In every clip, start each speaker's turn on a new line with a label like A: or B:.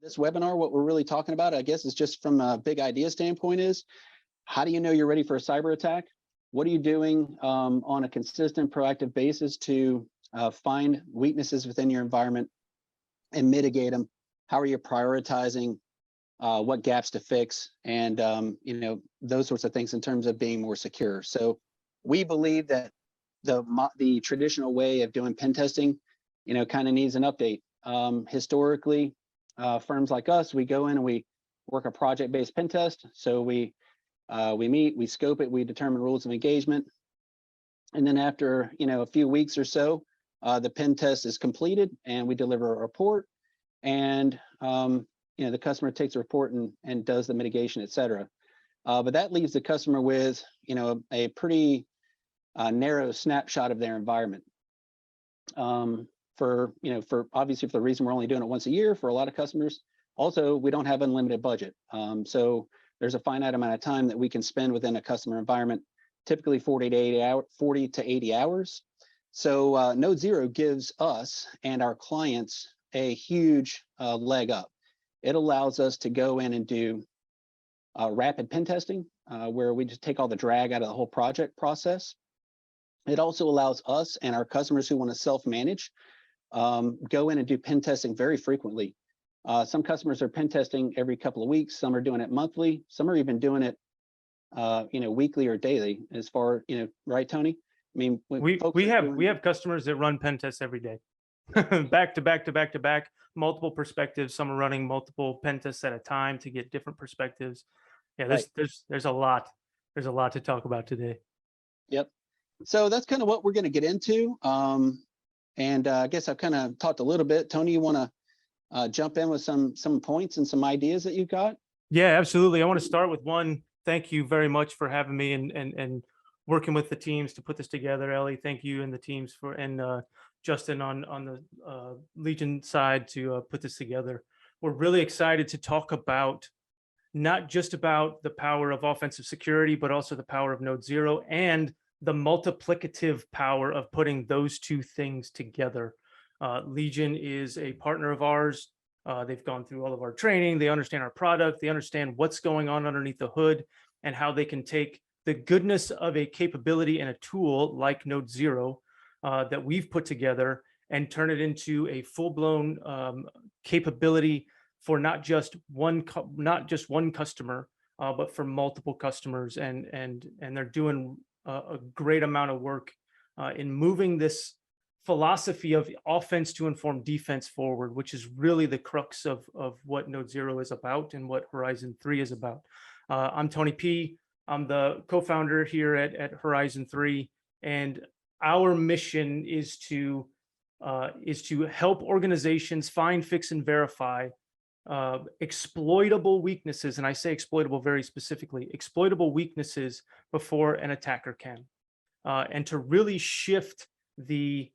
A: This webinar, what we're really talking about, I guess, is just from a big idea standpoint is, how do you know you're ready for a cyber attack? What are you doing on a consistent, proactive basis to find weaknesses within your environment and mitigate them? How are you prioritizing what gaps to fix, and those sorts of things in terms of being more secure? So we believe that the traditional way of doing pen testing, kind of needs an update. Historically, firms like us, we go in and we work a project-based pen test. So we meet, we scope it, we determine rules of engagement, and then after a few weeks or so, the pen test is completed, and we deliver a report, and the customer takes the report and does the mitigation, et cetera. But that leaves the customer with a pretty narrow snapshot of their environment. For obviously, for the reason we're only doing it once a year for a lot of customers. Also, we don't have unlimited budget. So there's a finite amount of time that we can spend within a customer environment, typically 40 to 80 hours. So NodeZero gives us and our clients a huge leg up. It allows us to go in and do rapid pen testing, where we just take all the drag out of the whole project process. It also allows us and our customers who want to self-manage go in and do pen testing very frequently. Some customers are pen testing every couple of weeks. Some are doing it monthly. Some are even doing it, weekly or daily. As far, right, Tony? I mean,
B: we have customers that run pen tests every day, back to back to back to back, multiple perspectives. Some are running multiple pen tests at a time to get different perspectives. Yeah, there's a lot. There's a lot to talk about today.
A: Yep. So that's kind of what we're going to get into. And I guess I've kind of talked a little bit. Tony, you want to jump in with some points and some ideas that you've got?
B: Yeah, absolutely. I want to start with one. Thank you very much for having me and working with the teams to put this together. Ellie, thank you, and the teams and Justin on the Legion side to put this together. We're really excited to talk about not just about the power of offensive security, but also the power of NodeZero and the multiplicative power of putting those two things together. Legion is a partner of ours. They've gone through all of our training. They understand our product. They understand what's going on underneath the hood and how they can take the goodness of a capability and a tool like NodeZero that we've put together and turn it into a full-blown capability for not just one customer, but for multiple customers. And they're doing a great amount of work in moving this philosophy of offense to inform defense forward, which is really the crux of what NodeZero is about and what Horizon 3 is about. I'm Tony P. I'm the co-founder here at Horizon 3, and our mission is to help organizations find, fix, and verify exploitable weaknesses, and I say exploitable very specifically, exploitable weaknesses before an attacker can, and to really shift the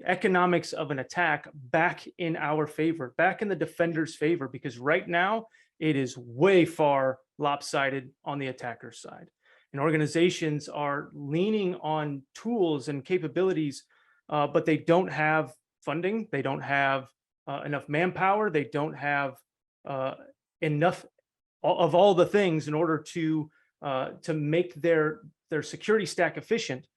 B: economics of an attack back in our favor, back in the defender's favor, because right now it is way far lopsided on the attacker's side. And organizations are leaning on tools and capabilities, but they don't have funding, they don't have enough manpower, they don't have enough of all the things in order to make their security stack efficient.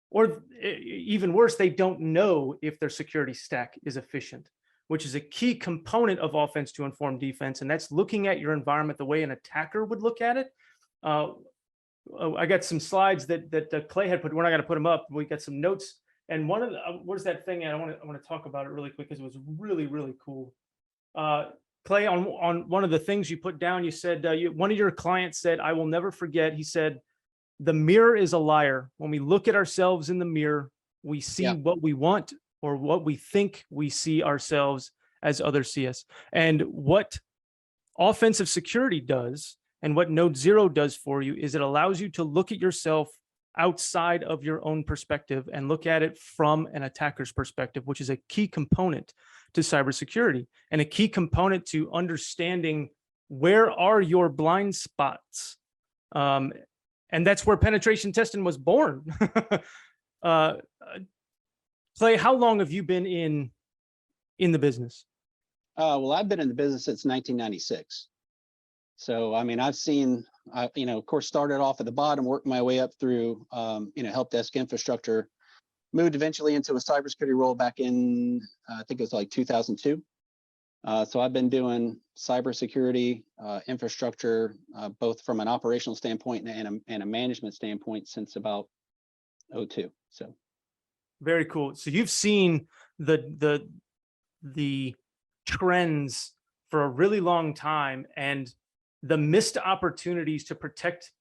B: Or even worse, they don't know if their security stack is efficient, which is a key component of offense to inform defense. And that's looking at your environment the way an attacker would look at it. I got some slides that Clay had put. We're not going to put them up. We got some notes. And one of the, where's that thing? I want to talk about it really quick because it was really, really cool. Clay, on one of the things you put down, you said, one of your clients said, I will never forget. He said, the mirror is a liar. When we look at ourselves in the mirror, we see what we want or what we think we see ourselves as others see us. And what offensive security does and what NodeZero does for you is it allows you to look at yourself outside of your own perspective and look at it from an attacker's perspective, which is a key component to cybersecurity and a key component to understanding where are your blind spots. And that's where penetration testing was born. Clay, how long have you been in the business?
A: Well, I've been in the business since 1996. So, I mean, I've seen, of course, started off at the bottom, worked my way up through, help desk infrastructure, moved eventually into a cybersecurity role back in, I think it was like 2002. So I've been doing cybersecurity infrastructure, both from an operational standpoint and a management standpoint since about '02. So
B: Very cool. So you've seen the trends for a really long time, and the missed opportunities to protect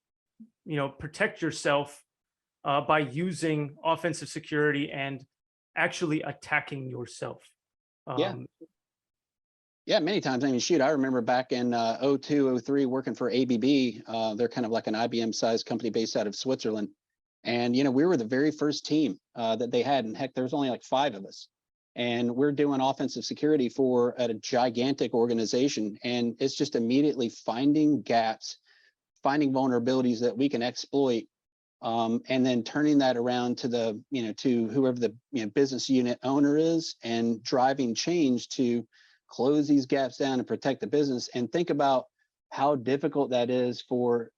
B: yourself by using offensive security and actually attacking yourself.
A: yeah. Yeah, many times. I mean, shoot, I remember back in '02, '03 working for ABB. They're kind of like an IBM-sized company based out of Switzerland. And, we were the very first team that they had. And heck, there was only like 5 of us. And we're doing offensive security at a gigantic organization. And it's just immediately finding gaps, finding vulnerabilities that we can exploit, and then turning that around to to whoever the business unit owner is, and driving change to close these gaps down and protect the business. And think about how difficult that is for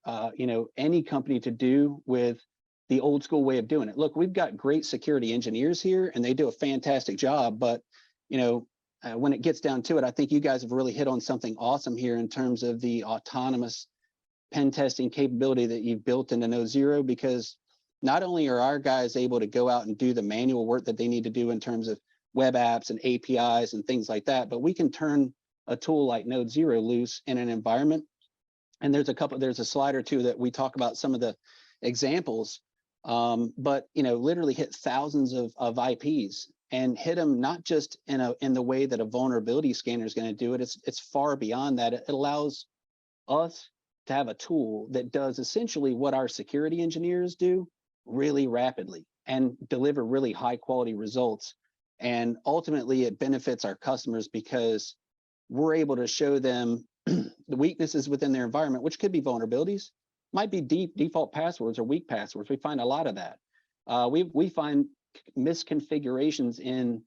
A: any company to do with the old school way of doing it. Look, we've got great security engineers here and they do a fantastic job, but when it gets down to it, I think you guys have really hit on something awesome here in terms of the autonomous pen testing capability that you've built into NodeZero, because not only are our guys able to go out and do the manual work that they need to do in terms of web apps and APIs and things like that, but we can turn a tool like NodeZero loose in an environment. And there's a slide or two that we talk about some of the examples, but literally hit thousands of IPs and hit them not just in the way that a vulnerability scanner is going to do it. It's far beyond that. It allows us to have a tool that does essentially what our security engineers do really rapidly and deliver really high quality results. And ultimately it benefits our customers because we're able to show them the weaknesses within their environment, which could be vulnerabilities, might be default passwords or weak passwords. We find a lot of that. We find misconfigurations in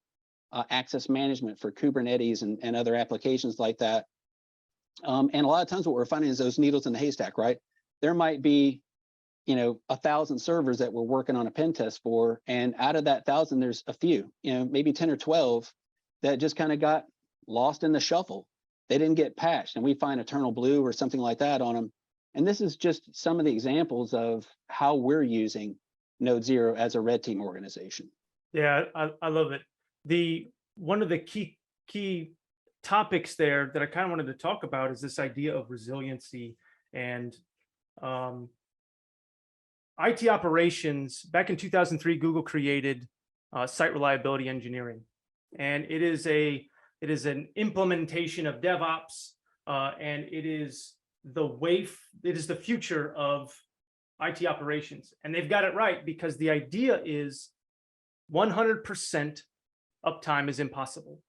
A: access management for Kubernetes and other applications like that. And a lot of times what we're finding is those needles in the haystack, right? There might be 1,000 servers that we're working on a pen test for, and out of that 1,000, there's a few, maybe 10 or 12 that just kind of got lost in the shuffle. They didn't get patched, and we find Eternal Blue or something like that on them. And this is just some of the examples of how we're using NodeZero as a red team organization.
B: Yeah, I love it. One of the key topics there that I kind of wanted to talk about is this idea of resiliency and IT operations. Back in 2003, Google created site reliability engineering, and it is an implementation of DevOps, and it is the future of IT operations. And they've got it right, because the idea is 100% uptime is impossible.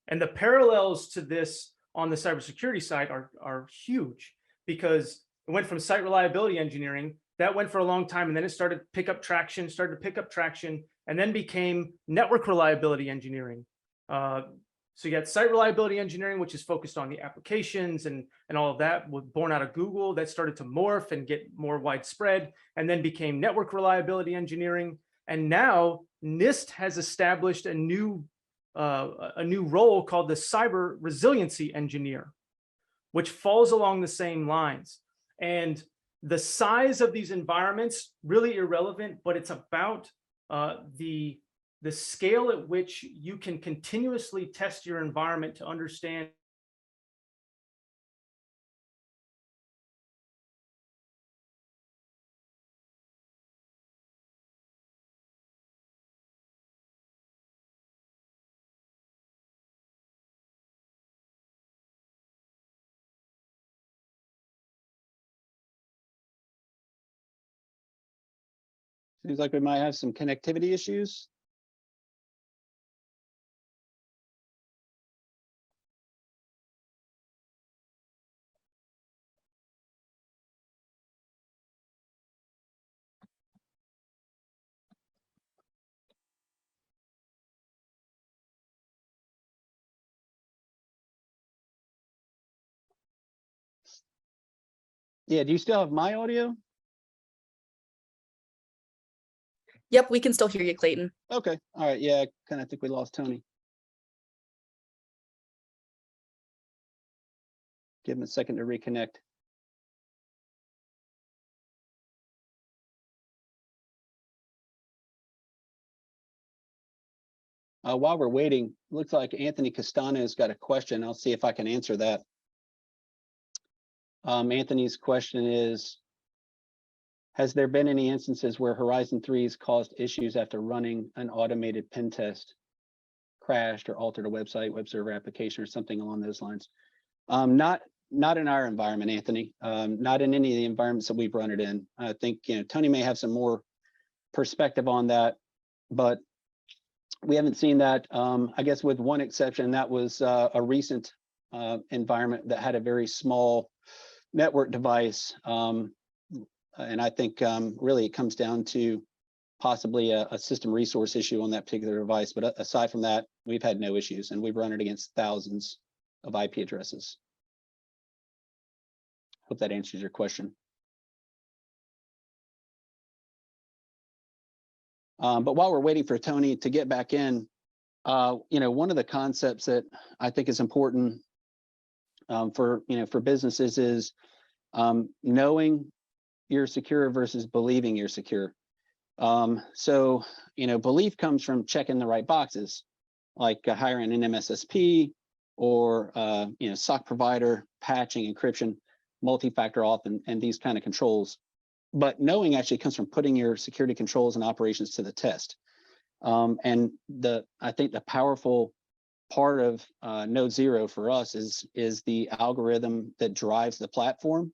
B: And the parallels to this on the cybersecurity side are huge, because it went from site reliability engineering, that went for a long time, and then it started to pick up traction, and then became network reliability engineering. So you got site reliability engineering, which is focused on the applications and all of that, was born out of Google. That started to morph and get more widespread, and then became network reliability engineering. And now NIST has established a new role called the cyber resiliency engineer, which falls along the same lines. And the size of these environments, really irrelevant, but it's about the scale at which you can continuously test your environment to understand
A: Seems like we might have some connectivity issues. Yeah, do you still have my audio?
C: Yep, we can still hear you, Clayton.
A: Okay, all right, yeah, I kind of think we lost Tony. Give him a second to reconnect. While we're waiting, looks like Anthony Castano's got a question. I'll see if I can answer that. Anthony's question is, has there been any instances where Horizon 3's caused issues after running an automated pen test, crashed or altered a website, web server application, or something along those lines? Not in our environment, Anthony. Not in any of the environments that we've run it in. I think Tony may have some more perspective on that, but we haven't seen that. I guess with one exception, that was a recent environment that had a very small network device. And I think really it comes down to possibly a system resource issue on that particular device. But aside from that, we've had no issues, and we've run it against thousands of IP addresses. Hope that answers your question. But while we're waiting for Tony to get back in, one of the concepts that I think is important for businesses is knowing you're secure versus believing you're secure. So belief comes from checking the right boxes, like hiring an MSSP or SOC provider, patching, encryption, multi-factor auth, and these kind of controls. But knowing actually comes from putting your security controls and operations to the test. And I think the powerful part of NodeZero for us is the algorithm that drives the platform,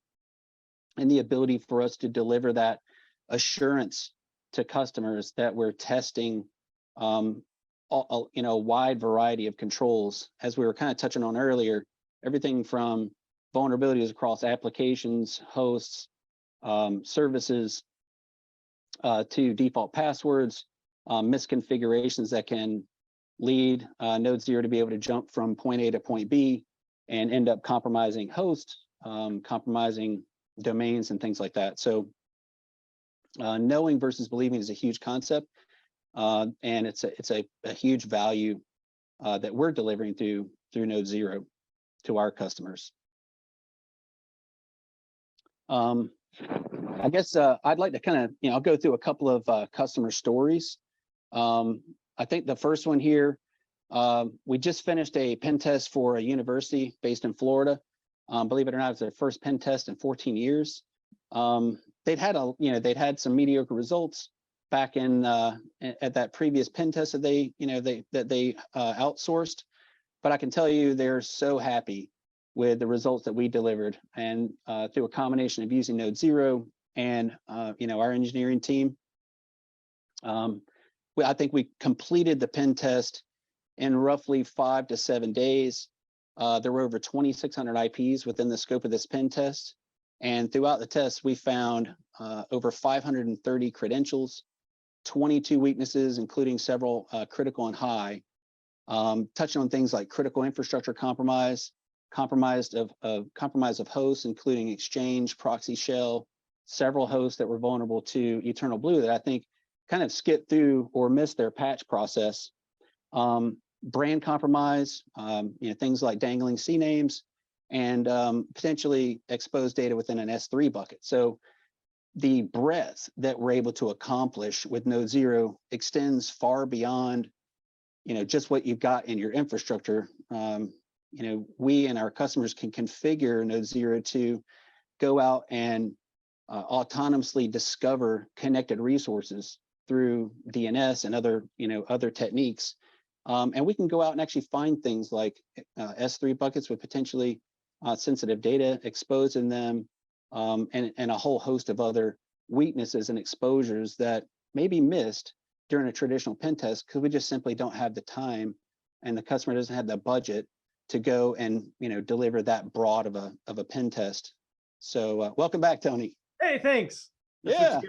A: and the ability for us to deliver that assurance to customers that we're testing a wide variety of controls. As we were kind of touching on earlier, everything from vulnerabilities across applications, hosts, services, to default passwords, misconfigurations that can lead NodeZero to be able to jump from point A to point B and end up compromising hosts, compromising domains and things like that. So knowing versus believing is a huge concept, and it's a huge value that we're delivering through NodeZero to our customers. I guess I'd like to kind of I'll go through a couple of customer stories. I think the first one here, we just finished a pen test for a university based in Florida. Believe it or not, it's their first pen test in 14 years. They'd had some mediocre results back in at that previous pen test that they outsourced, but I can tell you they're so happy with the results that we delivered, and through a combination of using NodeZero and our engineering team, I think we completed the pen test in roughly 5 to 7 days. There were over 2,600 IPs within the scope of this pen test. And throughout the test, we found over 530 credentials, 22 weaknesses, including several critical and high, touching on things like critical infrastructure compromise, compromise of hosts, including Exchange, Proxy Shell, several hosts that were vulnerable to Eternal Blue that I think kind of skipped through or missed their patch process. Brand compromise, things like dangling CNAMEs, and potentially exposed data within an S3 bucket. So the breadth that we're able to accomplish with NodeZero extends far beyond, just what you've got in your infrastructure. We and our customers can configure NodeZero to go out and autonomously discover connected resources through DNS and other techniques. And we can go out and actually find things like S3 buckets with potentially sensitive data exposed in them, and a whole host of other weaknesses and exposures that may be missed during a traditional pen test because we just simply don't have the time, and the customer doesn't have the budget to go and deliver that broad of a pen test. So welcome back, Tony.
B: Hey, thanks.
A: Yeah.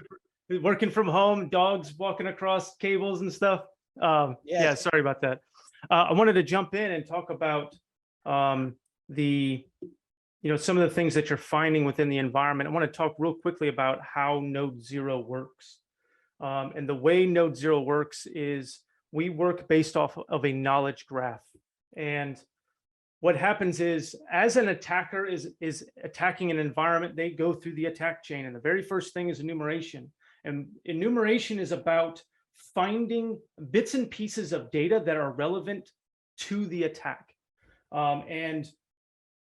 B: Working from home, dogs walking across cables and stuff. Yeah, sorry about that. I wanted to jump in and talk about the some of the things that you're finding within the environment. I want to talk real quickly about how NodeZero works. And the way NodeZero works is we work based off of a knowledge graph. And what happens is, as an attacker is attacking an environment, they go through the attack chain. And the very first thing is enumeration. And enumeration is about finding bits and pieces of data that are relevant to the attack. And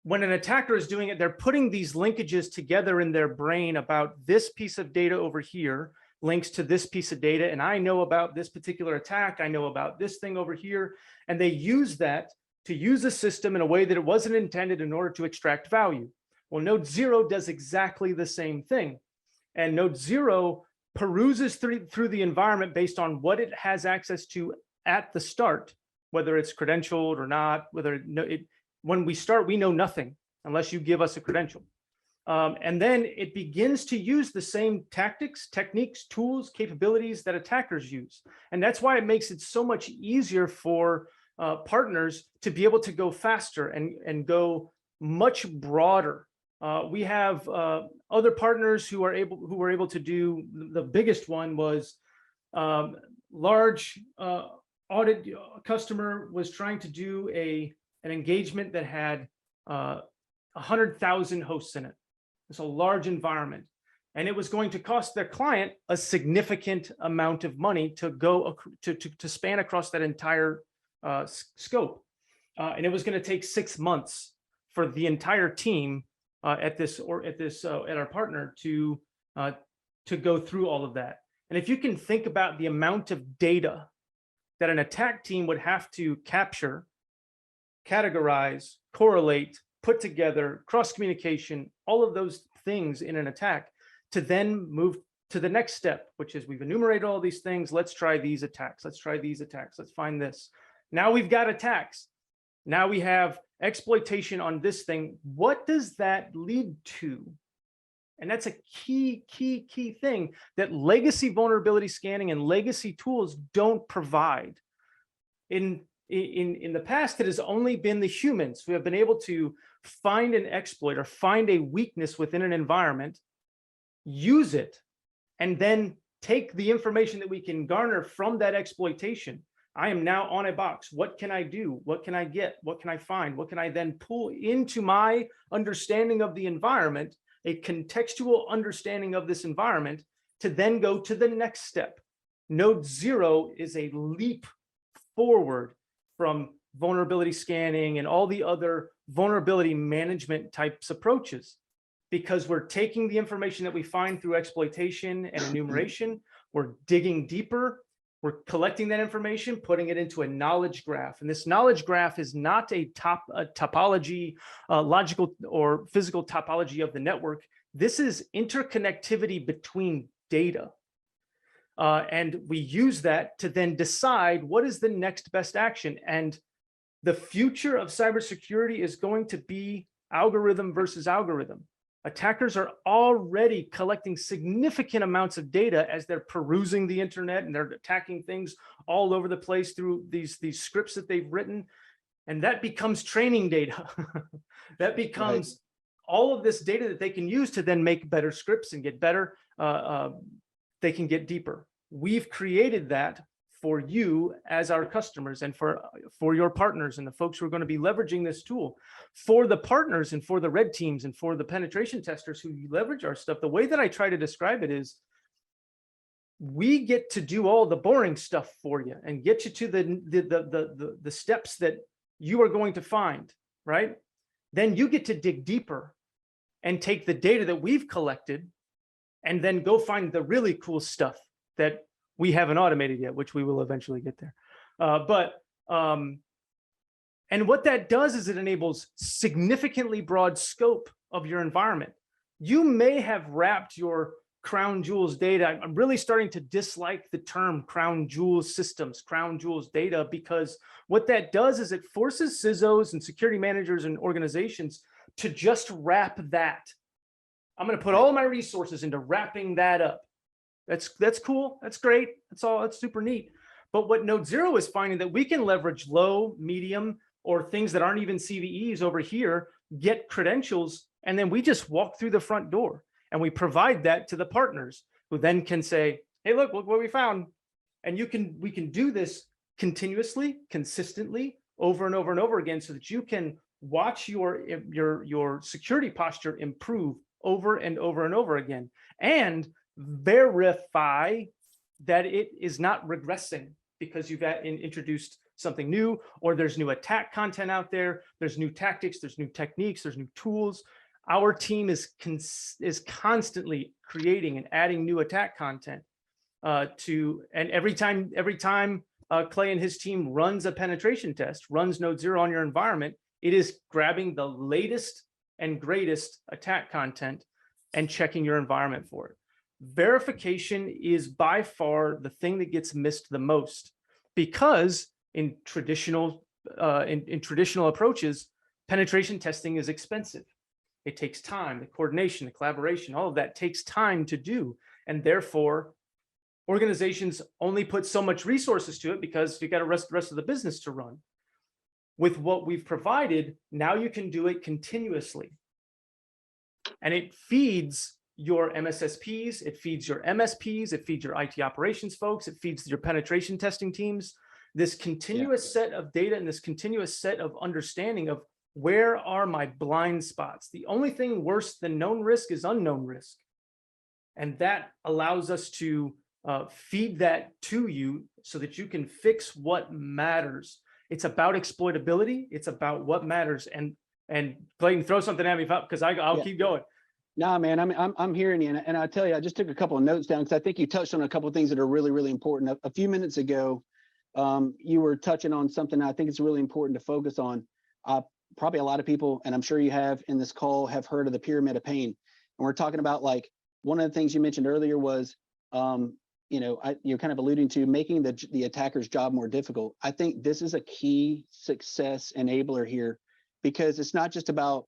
B: when an attacker is doing it, they're putting these linkages together in their brain about this piece of data over here links to this piece of data. And I know about this particular attack. I know about this thing over here. And they use that to use a system in a way that it wasn't intended in order to extract value. Well, NodeZero does exactly the same thing. And NodeZero peruses through the environment based on what it has access to at the start, whether it's credentialed or not, when we start, we know nothing unless you give us a credential. And then it begins to use the same tactics, techniques, tools, capabilities that attackers use. And that's why it makes it so much easier for partners to be able to go faster and go much broader. We have other partners who were able to do, the biggest one was large audit customer was trying to do an engagement that had 100,000 hosts in it. It's a large environment, and it was going to cost their client a significant amount of money to go to span across that entire scope, and it was going to take 6 months for the entire team at our partner to go through all of that. And if you can think about the amount of data that an attack team would have to capture, categorize, correlate, put together, cross communication, all of those things in an attack, to then move to the next step, which is we've enumerated all these things. Let's try these attacks. Let's try these attacks. Let's find this. Now we've got attacks. Now we have exploitation on this thing. What does that lead to? And that's a key thing that legacy vulnerability scanning and legacy tools don't provide. In the past, it has only been the humans who have been able to find an exploit or find a weakness within an environment, use it, and then take the information that we can garner from that exploitation. I am now on a box. What can I do? What can I get? What can I find? What can I then pull into my understanding of the environment, a contextual understanding of this environment, to then go to the next step? NodeZero is a leap forward from vulnerability scanning and all the other vulnerability management types approaches, because we're taking the information that we find through exploitation and enumeration, we're digging deeper, we're collecting that information, putting it into a knowledge graph. And this knowledge graph is not a topology, logical or physical topology of the network. This is interconnectivity between data. And we use that to then decide what is the next best action. And the future of cybersecurity is going to be algorithm versus algorithm. Attackers are already collecting significant amounts of data as they're perusing the internet, and they're attacking things all over the place through these scripts that they've written. And that becomes training data. That becomes all of this data that they can use to then make better scripts and get better. They can get deeper. We've created that for you as our customers, and for your partners and the folks who are going to be leveraging this tool. For the partners and for the red teams and for the penetration testers who leverage our stuff, the way that I try to describe it is we get to do all the boring stuff for you and get you to the steps that you are going to find, right? Then you get to dig deeper and take the data that we've collected and then go find the really cool stuff that we haven't automated yet, which we will eventually get there. And what that does is it enables significantly broad scope of your environment. You may have wrapped your crown jewels data. I'm really starting to dislike the term crown jewels systems, crown jewels data, because what that does is it forces CISOs and security managers and organizations to just wrap that. I'm going to put all my resources into wrapping that up. That's cool. That's great. That's super neat. But what NodeZero is finding that we can leverage low, medium, or things that aren't even CVEs over here get credentials, and then we just walk through the front door and we provide that to the partners who then can say, hey, look what we found. And we can do this continuously, consistently, over and over and over again, so that you can watch your security posture improve over and over and over again, and verify that it is not regressing because you've introduced something new, or there's new attack content out there, there's new tactics, there's new techniques, there's new tools. Our team is constantly creating and adding new attack content and every time Clay and his team runs a penetration test, runs NodeZero on your environment, it is grabbing the latest and greatest attack content and checking your environment for it. Verification is by far the thing that gets missed the most, because in traditional approaches, penetration testing is expensive. It takes time, the coordination, the collaboration, all of that takes time to do. And therefore, organizations only put so much resources to it because you got the rest of the business to run. With what we've provided, now you can do it continuously. And it feeds your MSSPs, it feeds your MSPs, it feeds your IT operations folks, it feeds your penetration testing teams. This continuous set of data and this continuous set of understanding of where are my blind spots. The only thing worse than known risk is unknown risk. And that allows us to feed that to you so that you can fix what matters. It's about exploitability. It's about what matters. And Clayton, throw something at me because I'll keep going.
A: Nah, man, I'm hearing you, and I tell you, I just took a couple of notes down because I think you touched on a couple of things that are really, really important. A few minutes ago, you were touching on something I think it's really important to focus on. Probably a lot of people, and I'm sure you have in this call, have heard of the pyramid of pain. And we're talking about, like, one of the things you mentioned earlier was, you're kind of alluding to making the attacker's job more difficult. I think this is a key success enabler here, because it's not just about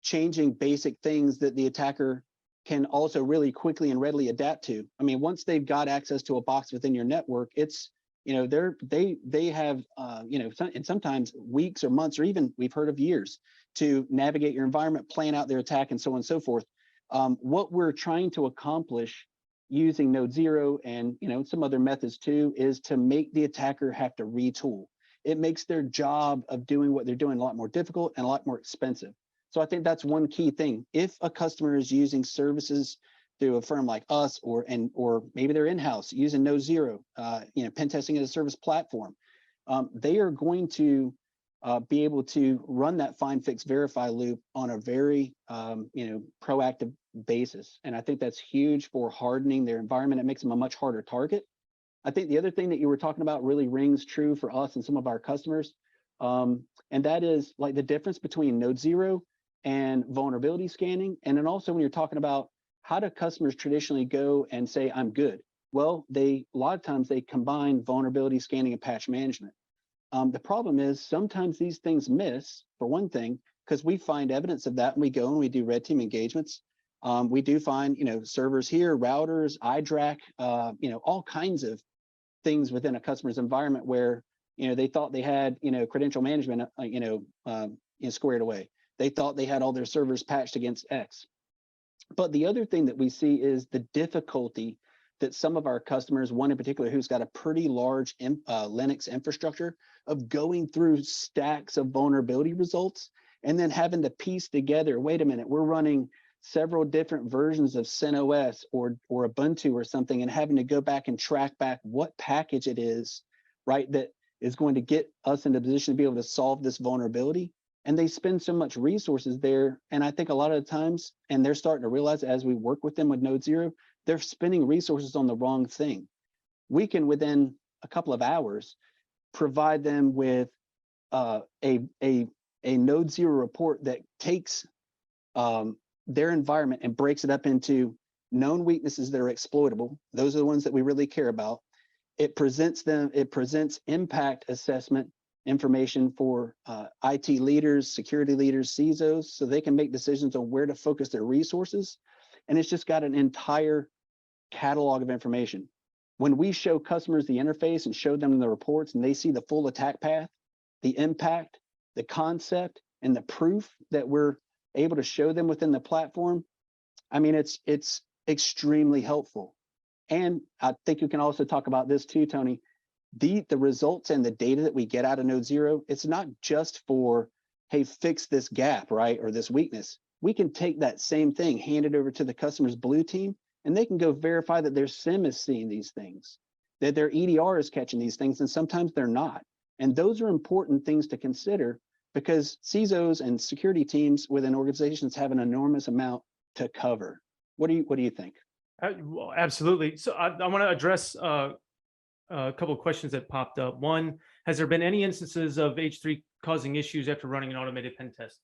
A: changing basic things that the attacker can also really quickly and readily adapt to. I mean, once they've got access to a box within your network, it's, they have, and sometimes weeks or months, or even we've heard of years, to navigate your environment, plan out their attack, and so on and so forth. What we're trying to accomplish using NodeZero and some other methods too is to make the attacker have to retool. It makes their job of doing what they're doing a lot more difficult and a lot more expensive. So I think that's one key thing. If a customer is using services through a firm like us, or maybe they're in-house using NodeZero, pen testing as a service platform, they are going to be able to run that find, fix, verify loop on a very proactive basis. And I think that's huge for hardening their environment. It makes them a much harder target. I think the other thing that you were talking about really rings true for us and some of our customers, and that is like the difference between NodeZero and vulnerability scanning. And then also when you're talking about how do customers traditionally go and say, I'm good? Well, a lot of times they combine vulnerability scanning and patch management. The problem is sometimes these things miss, for one thing, because we find evidence of that and we go and we do red team engagements. We do find, servers here, routers, iDRAC, all kinds of things within a customer's environment where, they thought they had, credential management, squared away. They thought they had all their servers patched against X. But the other thing that we see is the difficulty that some of our customers, one in particular who's got a pretty large Linux infrastructure, of going through stacks of vulnerability results and then having to piece together, wait a minute, we're running several different versions of CentOS or Ubuntu or something, and having to go back and track back what package it is, right, that is going to get us in a position to be able to solve this vulnerability. And they spend so much resources there. And I think a lot of the times, and they're starting to realize as we work with them with NodeZero, they're spending resources on the wrong thing. We can, within a couple of hours, provide them with a NodeZero report that takes their environment and breaks it up into known weaknesses that are exploitable. Those are the ones that we really care about. It presents impact assessment information for IT leaders, security leaders, CISOs, so they can make decisions on where to focus their resources. And it's just got an entire catalog of information. When we show customers the interface and show them the reports and they see the full attack path, the impact, the concept, and the proof that we're able to show them within the platform, I mean, it's extremely helpful. And I think you can also talk about this too, Tony. The results and the data that we get out of NodeZero, it's not just for, hey, fix this gap, right, or this weakness. We can take that same thing, hand it over to the customer's blue team, and they can go verify that their SIM is seeing these things, that their EDR is catching these things, and sometimes they're not. And those are important things to consider because CISOs and security teams within organizations have an enormous amount to cover. What do you think?
B: Well, absolutely. So I want to address a couple of questions that popped up. One, has there been any instances of H3 causing issues after running an automated pen test?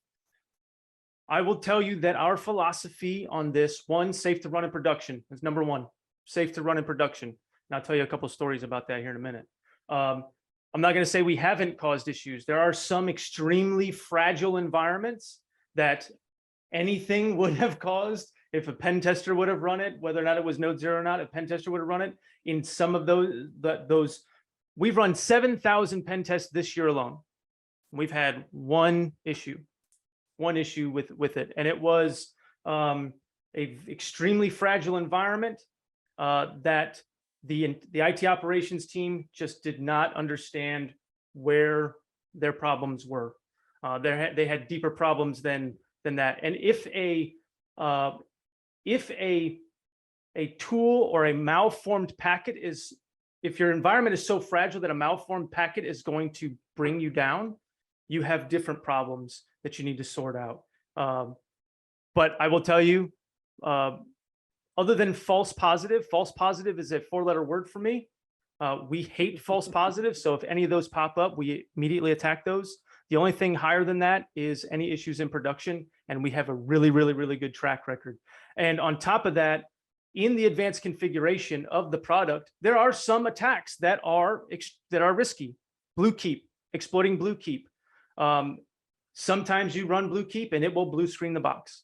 B: I will tell you that our philosophy on this, one, safe to run in production is number one, safe to run in production. And I'll tell you a couple of stories about that here in a minute. I'm not going to say we haven't caused issues. There are some extremely fragile environments that anything would have caused if a pen tester would have run it, whether or not it was NodeZero or not, a pen tester would have run it. In some of those, we've run 7,000 pen tests this year alone. We've had one issue with it, and it was a extremely fragile environment that the IT operations team just did not understand where their problems were. They had deeper problems than that. And if a tool or a malformed packet if your environment is so fragile that a malformed packet is going to bring you down, you have different problems that you need to sort out. But I will tell you, other than false positive is a 4-letter word for me. We hate false positives. So if any of those pop up, we immediately attack those. The only thing higher than that is any issues in production. And we have a really, really, really good track record. And on top of that, in the advanced configuration of the product, there are some attacks that are risky. Blue keep, exploiting blue keep. Sometimes you run blue keep and it will blue screen the box.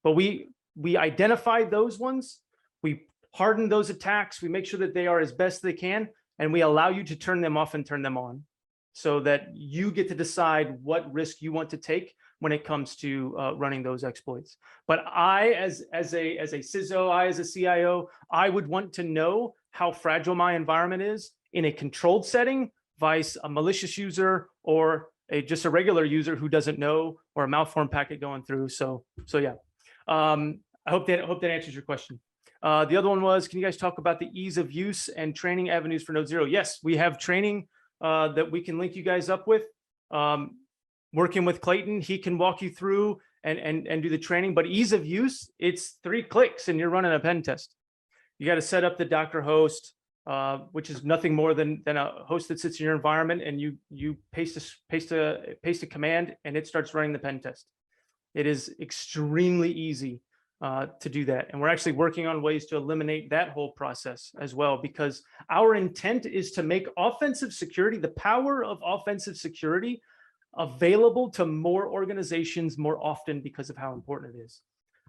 B: But we identify those ones, we harden those attacks, we make sure that they are as best they can, and we allow you to turn them off and turn them on so that you get to decide what risk you want to take when it comes to running those exploits. But I, as a CISO, as a CIO, I would want to know how fragile my environment is in a controlled setting, vice a malicious user or just a regular user who doesn't know, or a malformed packet going through. So yeah. I hope that answers your question. The other one was, can you guys talk about the ease of use and training avenues for NodeZero? Yes, we have training that we can link you guys up with. Working with Clayton, he can walk you through and do the training. But ease of use, it's 3 clicks and you're running a pen test. You got to set up the Docker host, which is nothing more than a host that sits in your environment, and you paste a command and it starts running the pen test. It is extremely easy to do that. And we're actually working on ways to eliminate that whole process as well, because our intent is to make offensive security, the power of offensive security, available to more organizations more often because of how important it is.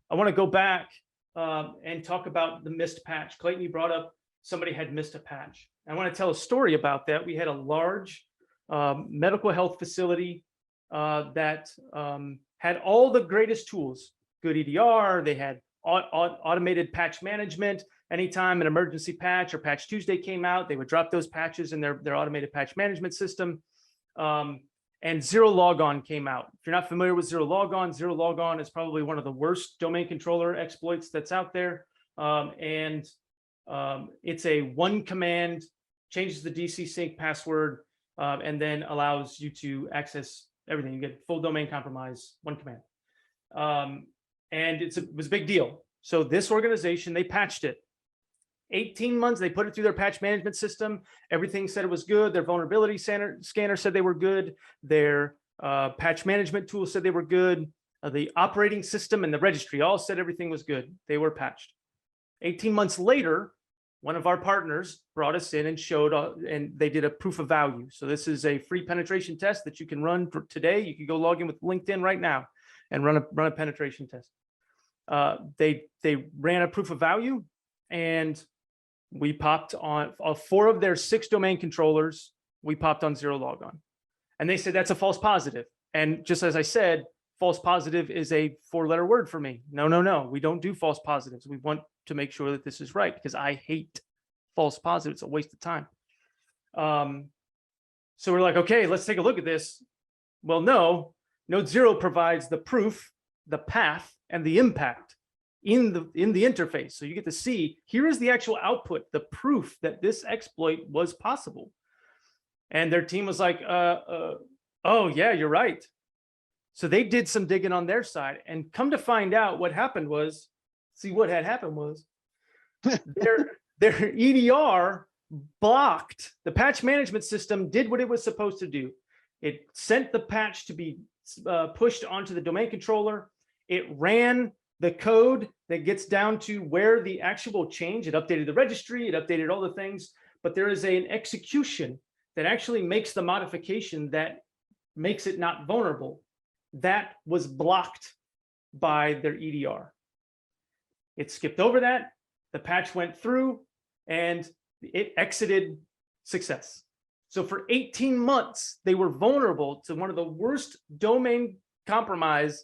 B: I want to go back and talk about the missed patch. Clayton, you brought up somebody had missed a patch. I want to tell a story about that. We had a large medical health facility that had all the greatest tools, good EDR, they had automated patch management. Anytime an emergency patch or Patch Tuesday came out, they would drop those patches in their automated patch management system. And Zero Logon came out. If you're not familiar with Zero Logon is probably one of the worst domain controller exploits that's out there. It's a one command, changes the DC sync password, and then allows you to access everything. You get full domain compromise, one command. And it was a big deal. So this organization, they patched it. 18 months, they put it through their patch management system. Everything said it was good. Their vulnerability scanner said they were good. Their patch management tool said they were good. The operating system and the registry all said everything was good. They were patched. 18 months later, one of our partners brought us in and showed, and they did a proof of value. So this is a free penetration test that you can run for today. You can go log in with LinkedIn right now and run a penetration test. They ran a proof of value, and we popped on 4 of their 6 domain controllers. We popped on Zero Logon, and they said that's a false positive. And just as I said, false positive is a 4-letter word for me. No, no, no. We don't do false positives. We want to make sure that this is right because I hate false positives. It's a waste of time. So we're like, okay, let's take a look at this. Well, no, NodeZero provides the proof, the path, and the impact in the interface. So you get to see, here is the actual output, the proof that this exploit was possible. And their team was like, oh yeah, you're right. So they did some digging on their side, and come to find out what happened was, what had happened was their EDR blocked, the patch management system did what it was supposed to do. It sent the patch to be pushed onto the domain controller. It ran the code that gets down to where the actual change, it updated the registry, it updated all the things, but there is an execution that actually makes the modification that makes it not vulnerable. That was blocked by their EDR. It skipped over that, the patch went through, and it exited success. So for 18 months, they were vulnerable to one of the worst domain compromise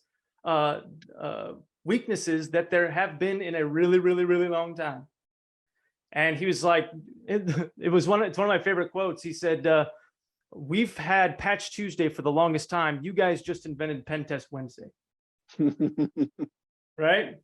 B: weaknesses that there have been in a really, really, really long time. And he was like, it's one of my favorite quotes. He said, we've had Patch Tuesday for the longest time. You guys just invented Pen Test Wednesday. Right?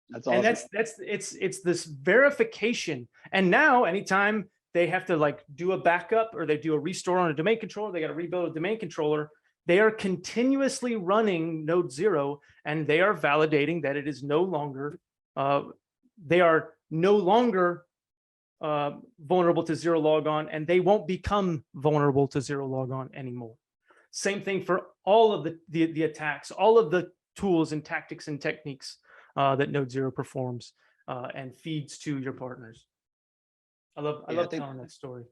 A: That's awesome.
B: And it's this verification. And now anytime they have to like do a backup or they do a restore on a domain controller, they got to rebuild a domain controller. They are continuously running NodeZero, and they are validating that it is no longer, they are no longer vulnerable to zero logon, and they won't become vulnerable to zero logon anymore. Same thing for all of the attacks, all of the tools and tactics and techniques that NodeZero performs and feeds to your partners. I love telling that story.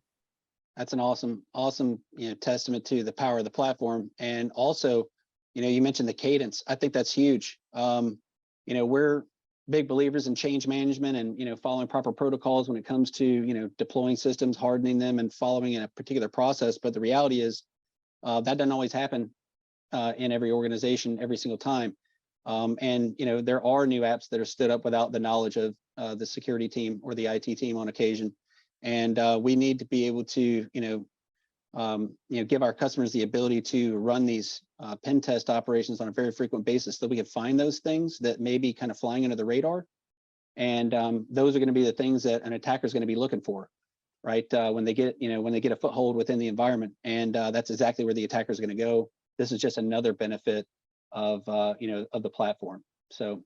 A: That's an awesome testament to the power of the platform. And also, you mentioned the cadence. I think that's huge. We're big believers in change management and following proper protocols when it comes to deploying systems, hardening them, and following in a particular process. But the reality is that doesn't always happen in every organization every single time. And there are new apps that are stood up without the knowledge of the security team or the IT team on occasion. And we need to be able to, give our customers the ability to run these pen test operations on a very frequent basis, so we can find those things that may be kind of flying under the radar. And those are going to be the things that an attacker is going to be looking for, right? When they get a foothold within the environment, and that's exactly where the attacker is going to go. This is just another benefit of of the platform. So,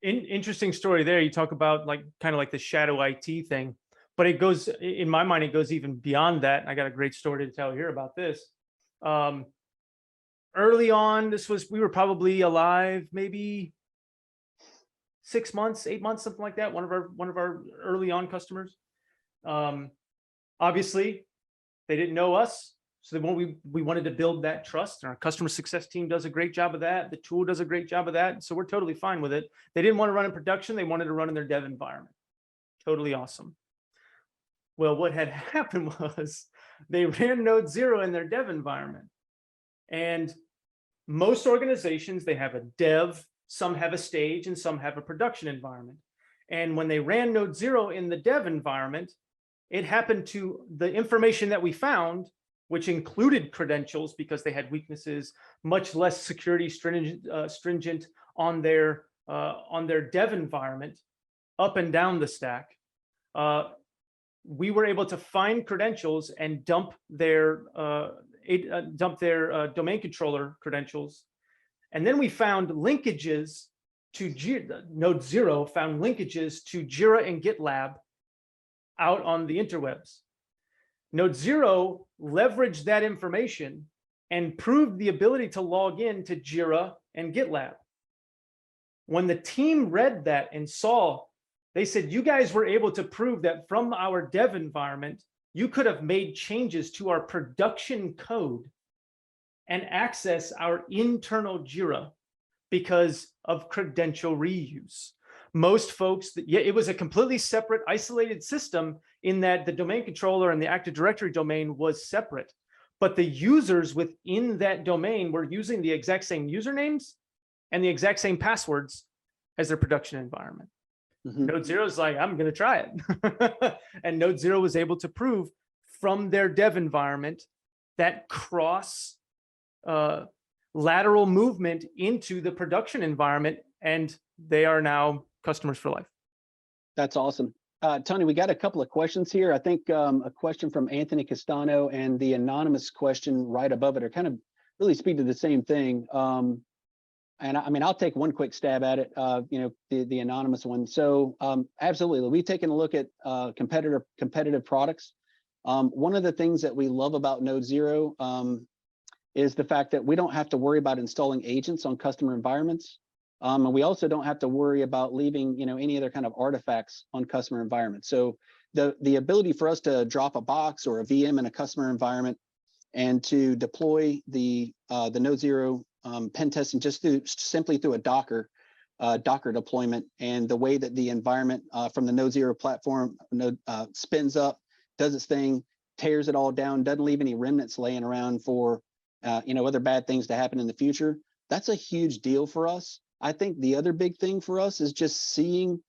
B: interesting story there. You talk about kind of like the shadow IT thing. But it goes, in my mind, it goes even beyond that. I got a great story to tell here about this. Early on, we were probably alive maybe 6 months, 8 months, something like that. One of our early on customers. Obviously, they didn't know us, so we wanted to build that trust. And our customer success team does a great job of that. The tool does a great job of that. So we're totally fine with it. They didn't want to run in production. They wanted to run in their dev environment. Totally awesome. Well, what had happened was they ran NodeZero in their dev environment. And most organizations, they have a dev, some have a stage, and some have a production environment. And when they ran NodeZero in the dev environment, it happened to the information that we found, which included credentials because they had weaknesses, much less security stringent on their dev environment, up and down the stack. We were able to find credentials and dump their domain controller credentials. And then we found linkages to NodeZero found linkages to Jira and GitLab out on the interwebs. NodeZero leveraged that information and proved the ability to log in to Jira and GitLab. When the team read that and saw, they said, you guys were able to prove that from our dev environment, you could have made changes to our production code and access our internal Jira because of credential reuse. Most folks, it was a completely separate, isolated system in that the domain controller and the Active Directory domain was separate, but the users within that domain were using the exact same usernames and the exact same passwords as their production environment.
A: Mhm.
B: NodeZero is like, I'm going to try it. And NodeZero was able to prove from their dev environment that cross lateral movement into the production environment, and they are now customers for life.
A: That's awesome. Tony, we got a couple of questions here. I think a question from Anthony Castano and the anonymous question right above it are kind of really speak to the same thing. And I mean, I'll take one quick stab at it, the anonymous one. So absolutely, we've taken a look at competitive products. One of the things that we love about NodeZero is the fact that we don't have to worry about installing agents on customer environments. And we also don't have to worry about leaving, any other kind of artifacts on customer environments. So the ability for us to drop a box or a VM in a customer environment and to deploy the NodeZero pen testing just simply through a Docker deployment, and the way that the environment from the NodeZero platform spins up, does its thing, tears it all down, doesn't leave any remnants laying around for other bad things to happen in the future. That's a huge deal for us. I think the other big thing for us is just seeing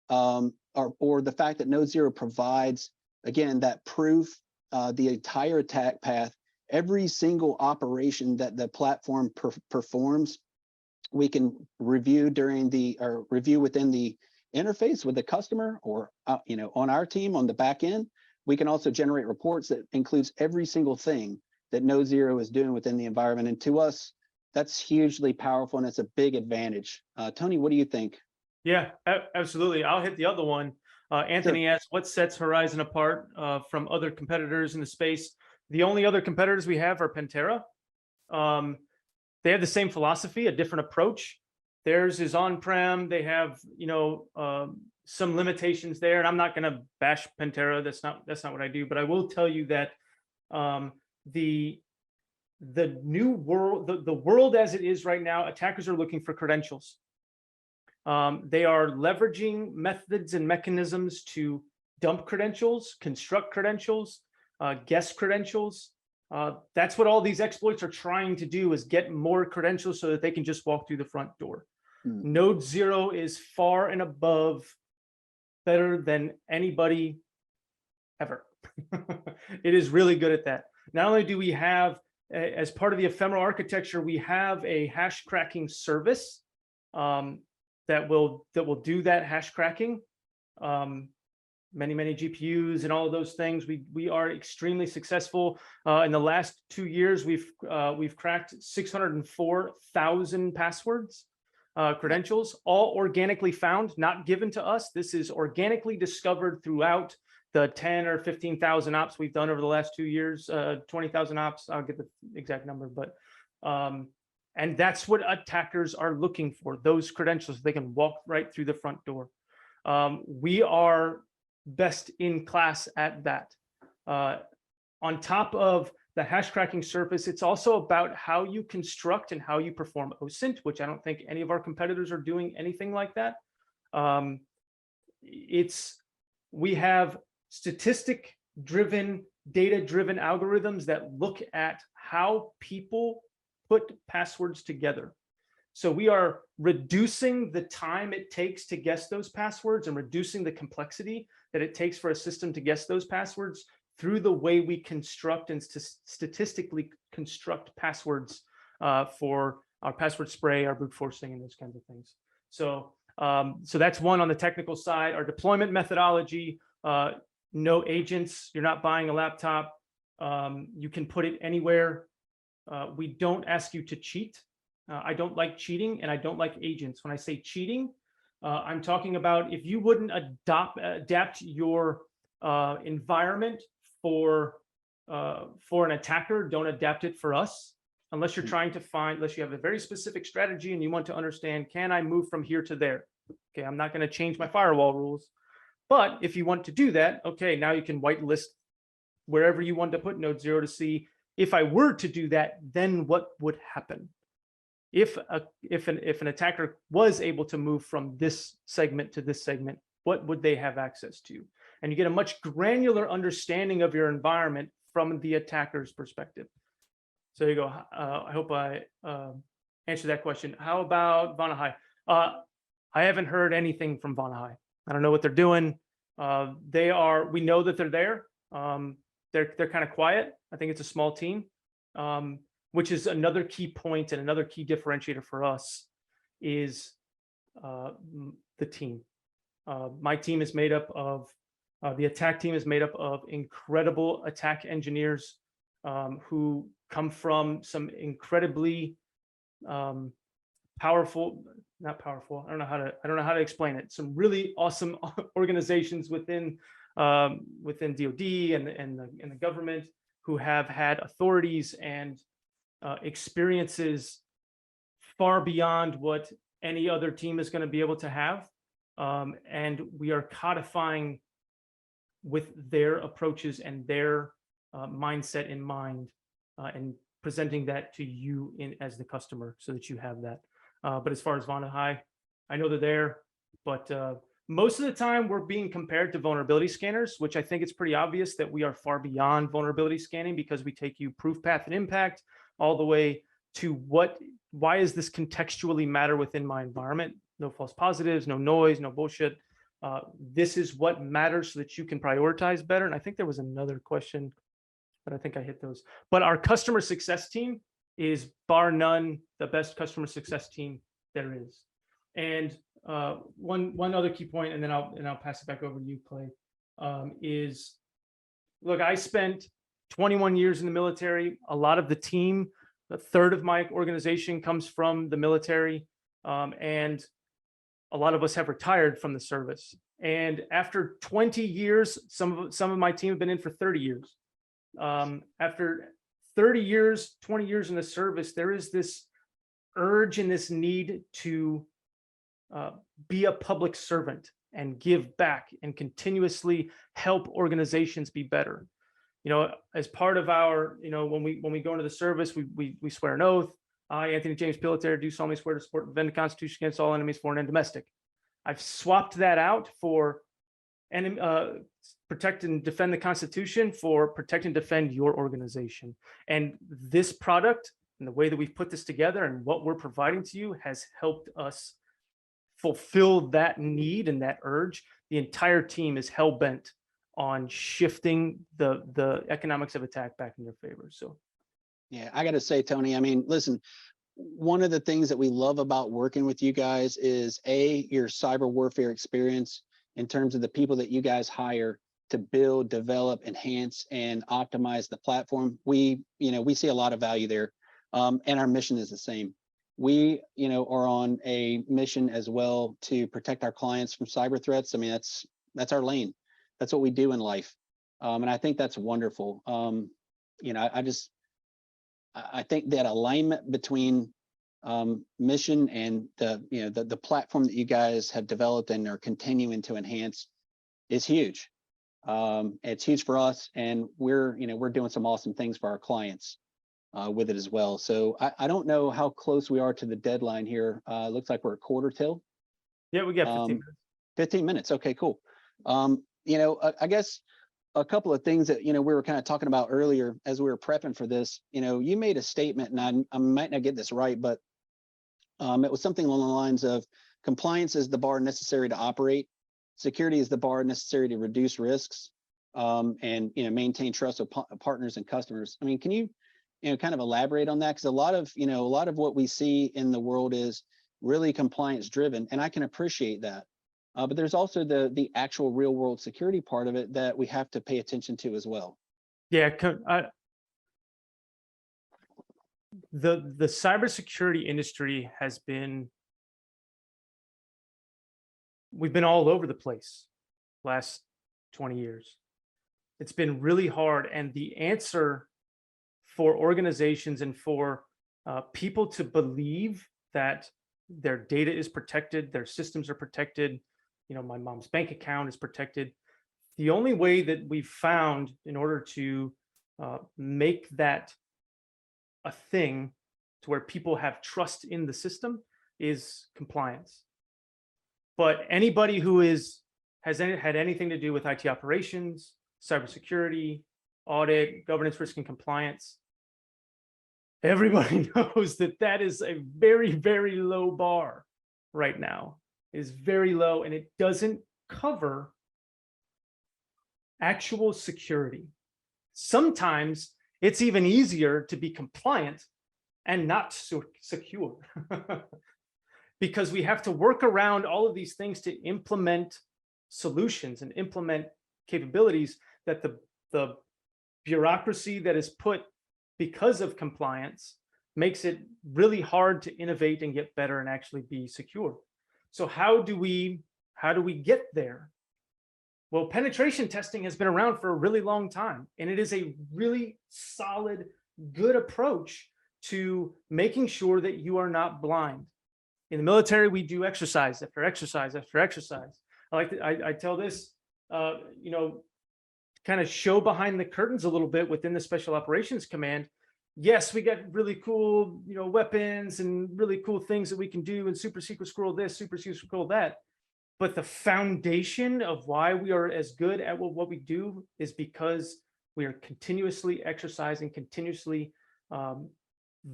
A: or the fact that NodeZero provides, again, that proof, the entire attack path, every single operation that the platform performs, we can review review within the interface with the customer, or on our team on the back end. We can also generate reports that includes every single thing that NodeZero is doing within the environment. And to us, that's hugely powerful, and it's a big advantage. Tony, what do you think?
B: Yeah, absolutely. I'll hit the other one. Anthony asked, what sets Horizon apart from other competitors in the space? The only other competitors we have are Pillitiere. They have the same philosophy, a different approach. Theirs is on-prem. They have, some limitations there. And I'm not going to bash Pillitiere. That's not what I do. But I will tell you that the new world, the world as it is right now, attackers are looking for credentials. They are leveraging methods and mechanisms to dump credentials, construct credentials, guess credentials. That's what all these exploits are trying to do, is get more credentials so that they can just walk through the front door. NodeZero is far and above better than anybody ever. It is really good at that. Not only do we have, as part of the ephemeral architecture, we have a hash cracking service that will do that hash cracking. Many GPUs and all of those things. We are extremely successful. In the last 2 years, we've cracked 604,000 passwords, credentials, all organically found, not given to us. This is organically discovered throughout the 10 or 15,000 ops we've done over the last 2 years, 20,000 ops. I'll get the exact number, but and that's what attackers are looking for, those credentials. They can walk right through the front door. We are best in class at that. On top of the hash cracking surface, it's also about how you construct and how you perform OSINT, which I don't think any of our competitors are doing anything like that. We have statistic-driven, data-driven algorithms that look at how people put passwords together. So we are reducing the time it takes to guess those passwords and reducing the complexity that it takes for a system to guess those passwords through the way we construct and statistically construct passwords for our password spray, our brute forcing, and those kinds of things. So that's one on the technical side. Our deployment methodology, no agents. You're not buying a laptop. You can put it anywhere. We don't ask you to cheat. I don't like cheating, and I don't like agents. When I say cheating, I'm talking about if you wouldn't adapt your environment for an attacker, don't adapt it for us. Unless you're trying to unless you have a very specific strategy and you want to understand, can I move from here to there? Okay, I'm not going to change my firewall rules. But if you want to do that, okay, now you can whitelist wherever you want to put NodeZero to see, if I were to do that, then what would happen? If an attacker was able to move from this segment to this segment, what would they have access to? And you get a much granular understanding of your environment from the attacker's perspective. So you go, I hope I answer that question. How about Vanahai? I haven't heard anything from Vanahai. I don't know what they're doing. We know that they're there. They're kind of quiet. I think it's a small team, which is another key point and another key differentiator for us is the team. My team is made up of, the attack team is made up of incredible attack engineers who come from some incredibly powerful, not powerful. I don't know how to explain it. Some really awesome organizations within DoD and the government who have had authorities and experiences far beyond what any other team is going to be able to have. And we are codifying with their approaches and their mindset in mind and presenting that to you as the customer so that you have that. But as far as Vanahai, I know they're there, but most of the time we're being compared to vulnerability scanners, which I think it's pretty obvious that we are far beyond vulnerability scanning because we take you proof, path, and impact all the way to why does this contextually matter within my environment? No false positives, no noise, no bullshit. This is what matters so that you can prioritize better. And I think there was another question, but I think I hit those. But our customer success team is bar none the best customer success team there is. And one other key point, and then I'll pass it back over to you, Clay, is look, I spent 21 years in the military. A lot of the team, a third of my organization comes from the military, and a lot of us have retired from the service. And after 20 years, some of my team have been in for 30 years. After 30 years, 20 years in the service, there is this urge and this need to be a public servant and give back and continuously help organizations be better. You know, as part of our, you know, when we go into the service, we swear an oath. I, Anthony James Pillitiere, do solemnly swear to support and defend the Constitution against all enemies, foreign and domestic. I've swapped that out for protect and defend the Constitution for protect and defend your organization. And this product and the way that we've put this together and what we're providing to you has helped us fulfill that need and that urge. The entire team is hell-bent on shifting the economics of attack back in your favor. So
A: yeah, I got to say, Tony, I mean, listen, one of the things that we love about working with you guys is your cyber warfare experience in terms of the people that you guys hire to build, develop, enhance, and optimize the platform. We see a lot of value there. And our mission is the same. We, are on a mission as well to protect our clients from cyber threats. I mean, that's our lane. That's what we do in life. And I think that's wonderful. I think that alignment between mission and the platform that you guys have developed and are continuing to enhance is huge. It's huge for us, and we're doing some awesome things for our clients with it as well. So I don't know how close we are to the deadline here. Looks like we're a quarter till.
B: yeah, we got 15 minutes.
A: 15 minutes. Okay, cool. I guess a couple of things that, we were kind of talking about earlier as we were prepping for this, you made a statement, and I might not get this right, but it was something along the lines of compliance is the bar necessary to operate. Security is the bar necessary to reduce risks and, maintain trust with partners and customers. I mean, can you, kind of elaborate on that? Because a lot of what we see in the world is really compliance driven, and I can appreciate that. But there's also the actual real world security part of it that we have to pay attention to as well.
B: Yeah, the cybersecurity industry we've been all over the place last 20 years. It's been really hard, and the answer for organizations and for people to believe that their data is protected, their systems are protected, my mom's bank account is protected. The only way that we've found in order to make that a thing to where people have trust in the system is compliance. But anybody who has had anything to do with IT operations, cybersecurity, audit, governance, risk, and compliance, everybody knows that that is a very, very low bar right now. It is very low, and it doesn't cover actual security. Sometimes it's even easier to be compliant and not secure because we have to work around all of these things to implement solutions and implement capabilities that the bureaucracy that is put because of compliance makes it really hard to innovate and get better and actually be secure. So how do we get there? Well, penetration testing has been around for a really long time, and it is a really solid, good approach to making sure that you are not blind. In the military, we do exercise after exercise after exercise. I tell this, you know, kind of show behind the curtains a little bit within the Special Operations Command. Yes, we got really cool, you know, weapons and really cool things that we can do, and super secret scroll this, super secret scroll that. But the foundation of why we are as good at what we do is because we are continuously exercising, continuously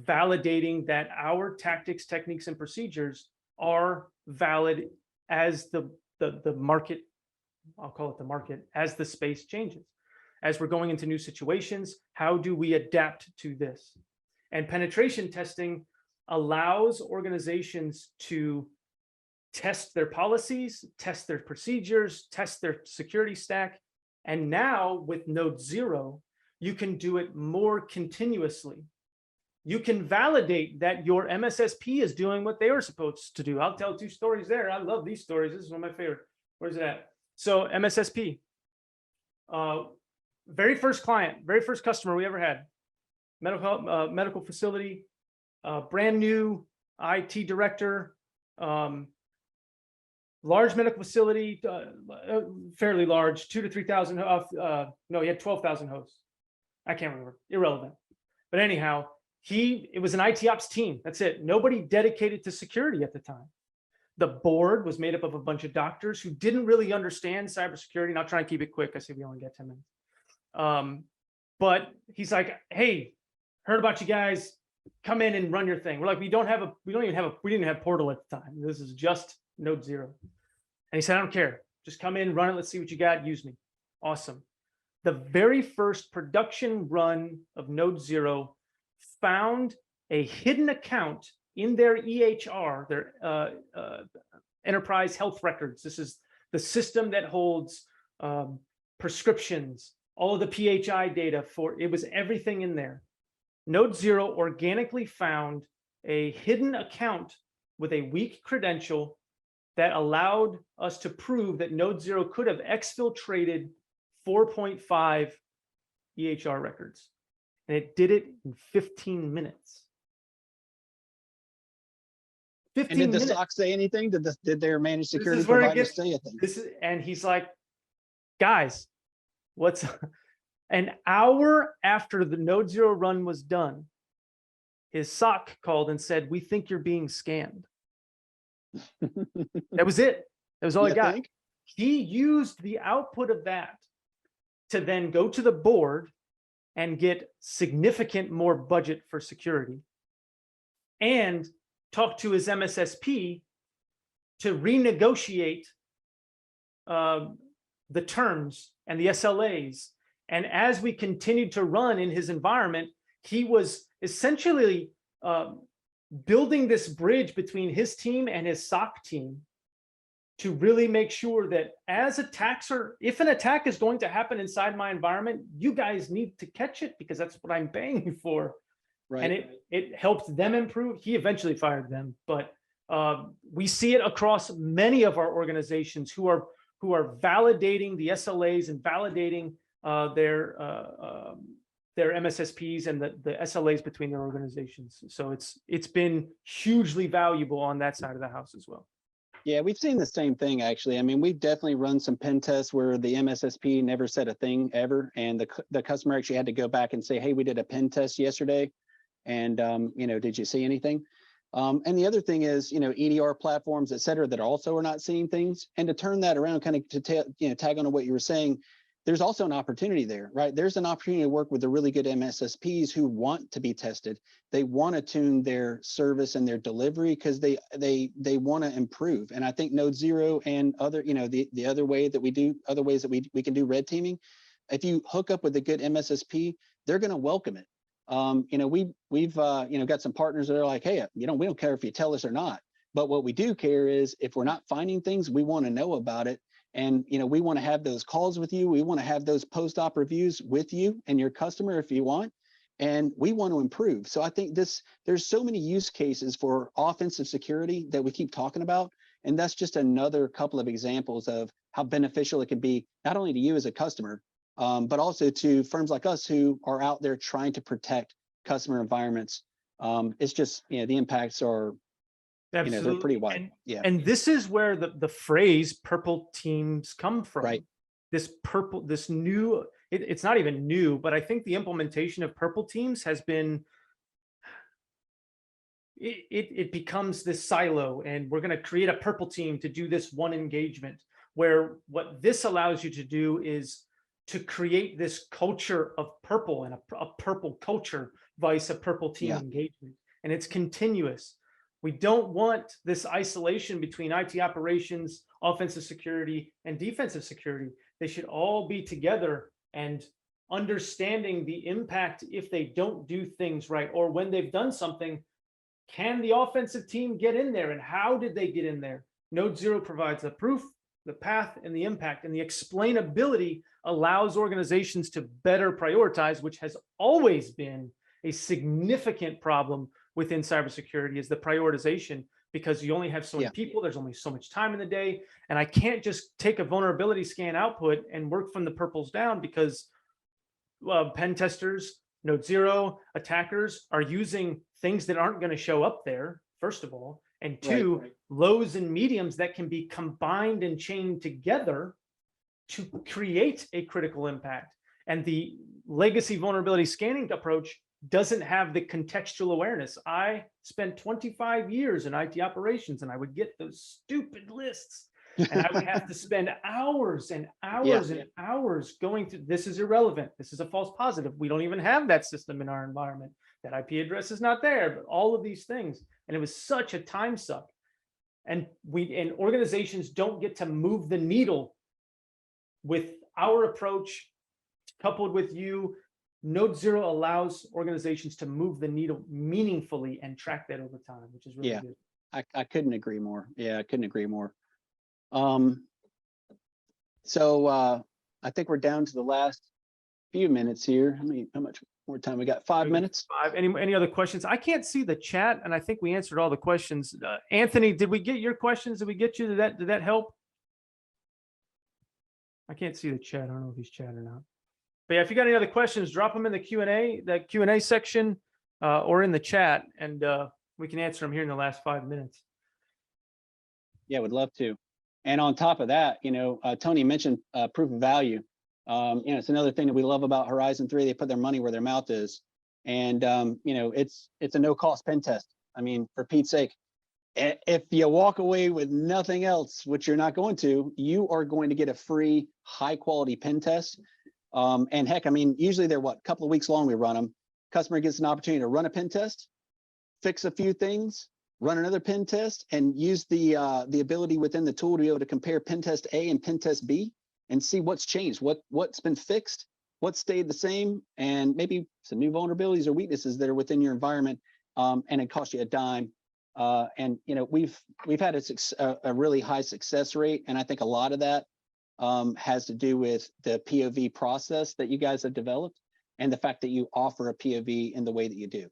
B: validating that our tactics, techniques, and procedures are valid as the market, I'll call it the market, as the space changes. As we're going into new situations, how do we adapt to this? And penetration testing allows organizations to test their policies, test their procedures, test their security stack. And now with NodeZero, you can do it more continuously. You can validate that your MSSP is doing what they were supposed to do. I'll tell 2 stories there. I love these stories. This is one of my favorite. Where's it at? So MSSP, very first client, very first customer we ever had, medical facility, brand new IT director, large medical facility, fairly large, 2,000 to 3,000. No, he had 12,000 hosts. I can't remember. Irrelevant. But anyhow, it was an IT ops team. That's it. Nobody dedicated to security at the time. The board was made up of a bunch of doctors who didn't really understand cybersecurity. And I'll try and keep it quick. I see we only got 10 minutes. But he's like, hey, heard about you guys. Come in and run your thing. We're like, we didn't have Portal at the time. This is just NodeZero. And he said, I don't care. Just come in, run it. Let's see what you got. Use me. Awesome. The very first production run of NodeZero found a hidden account in their EHR, their enterprise health records. This is the system that holds prescriptions, all of the PHI data it was everything in there. NodeZero organically found a hidden account with a weak credential that allowed us to prove that NodeZero could have exfiltrated 4.5 EHR records. And it did it in 15 minutes. 15
A: And did the
B: minutes.
A: SOC say anything? Did their managed security provider say a thing?
B: And he's like, guys, what's an hour after the NodeZero run was done, his SOC called and said, we think you're being scammed. That was it. That was all I got. He used the output of that to then go to the board and get significant more budget for security and talk to his MSSP to renegotiate the terms and the SLAs. And as we continued to run in his environment, he was essentially building this bridge between his team and his SOC team to really make sure that as attacks if an attack is going to happen inside my environment, you guys need to catch it because that's what I'm paying you for. Right. And it helped them improve. He eventually fired them, but we see it across many of our organizations who are validating the SLAs and validating their MSSPs and the SLAs between their organizations. So it's been hugely valuable on that side of the house as well.
A: Yeah, we've seen the same thing, actually. I mean, we've definitely run some pen tests where the MSSP never said a thing ever. And the customer actually had to go back and say, hey, we did a pen test yesterday. And, you know, did you see anything? And the other thing is, you know, EDR platforms, et cetera, that also are not seeing things. And to turn that around, kind of to tag on to what you were saying, there's also an opportunity there, right? There's an opportunity to work with the really good MSSPs who want to be tested. They want to tune their service and their delivery because they want to improve. And I think NodeZero and other, the other way that we do, other ways that we can do red teaming, if you hook up with a good MSSP, they're going to welcome it. We've got some partners that are like, hey, we don't care if you tell us or not. But what we do care is if we're not finding things, we want to know about it. And, we want to have those calls with you. We want to have those post-op reviews with you and your customer if you want. And we want to improve. So I think there's so many use cases for offensive security that we keep talking about. And that's just another couple of examples of how beneficial it can be, not only to you as a customer, but also to firms like us who are out there trying to protect customer environments. It's just, the impacts are,
B: Absolutely.
A: they're pretty wide.
B: And this is where the phrase purple teams come from.
A: Right.
B: This new, it's not even new, but I think the implementation of purple teams has been, it becomes this silo, and we're going to create a purple team to do this one engagement, where what this allows you to do is to create this culture of purple and a purple culture vice a purple team engagement. And it's continuous. We don't want this isolation between IT operations, offensive security, and defensive security. They should all be together and understanding the impact if they don't do things right, or when they've done something, can the offensive team get in there, and how did they get in there? NodeZero provides the proof, the path, and the impact, and the explainability allows organizations to better prioritize, which has always been a significant problem within cybersecurity, is the prioritization, because you only have so many people, there's only so much time in the day, and I can't just take a vulnerability scan output and work from the purples down, because pen testers, NodeZero attackers are using things that aren't going to show up there, first of all, and two, lows and mediums that can be combined and chained together to create a critical impact. And the legacy vulnerability scanning approach doesn't have the contextual awareness. I spent 25 years in IT operations, and I would get those stupid lists, and I would have to spend hours and hours and hours going through, this is irrelevant, this is a false positive, we don't even have that system in our environment, that IP address is not there, but all of these things. And it was such a time suck. And organizations don't get to move the needle with our approach coupled with you. NodeZero allows organizations to move the needle meaningfully and track that over time, which is really good.
A: I couldn't agree more. I couldn't agree more. So I think we're down to the last few minutes here. How much more time we got? 5 minutes.
B: Any other questions? I can't see the chat, and I think we answered all the questions. Anthony, did we get your questions? Did we get you? Did that help? I can't see the chat. I don't know if he's chat or not. But yeah, if you got any other questions, drop them in the Q&A section, or in the chat, and we can answer them here in the last 5 minutes.
A: Yeah, would love to. And on top of that, Tony mentioned proof of value. It's another thing that we love about Horizon 3. They put their money where their mouth is, and it's a no-cost pen test. For Pete's sake, if you walk away with nothing else, which you're not going to, you are going to get a free, high-quality pen test. And heck, usually they're a couple of weeks long. We run them. Customer gets an opportunity to run a pen test, fix a few things, run another pen test, and use the ability within the tool to be able to compare pen test A and pen test B and see what's changed, what's been fixed, what stayed the same, and maybe some new vulnerabilities or weaknesses that are within your environment. And it costs you a dime. And we've had a really high success rate, and I think a lot of that has to do with the POV process that you guys have developed, and the fact that you offer a POV in the way that you do.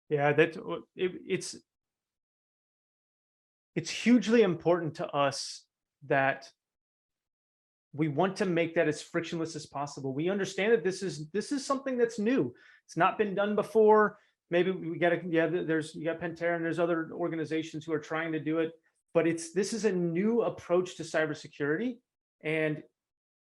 B: Yeah, it's hugely important to us that we want to make that as frictionless as possible. We understand that this is something that's new. It's not been done before. Maybe we got to, you got Pillitiere and there's other organizations who are trying to do it, but this is a new approach to cybersecurity, and